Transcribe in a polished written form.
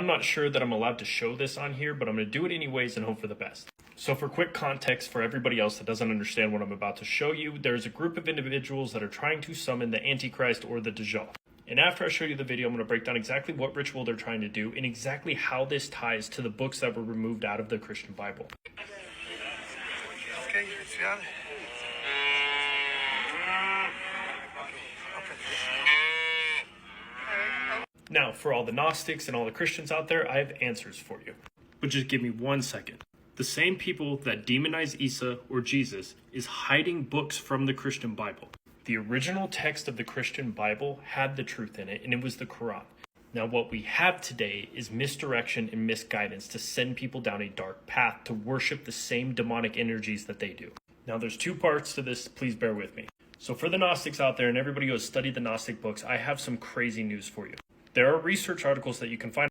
I'm not sure that I'm allowed to show this on here, but I'm going to do it anyways and hope for the best. So for quick context for everybody else that doesn't understand what I'm about to show you, there's a group of individuals that are trying to summon the Antichrist or the Dajjal. And after I show you the video, I'm going to break down exactly what ritual they're trying to do and exactly how this ties to the books that were removed out of the Christian Bible. Okay, Now, for all the Gnostics and all the Christians out there, I have answers for you. But just give me 1 second. The same people that demonize Isa or Jesus is hiding books from the Christian Bible. The original text of the Christian Bible had the truth in it, and it was the Quran. Now, what we have today is misdirection and misguidance to send people down a dark path to worship the same demonic energies that they do. Now, there's 2 parts to this. Please bear with me. So for the Gnostics out there and everybody who has studied the Gnostic books, I have some crazy news for you. There are research articles that you can find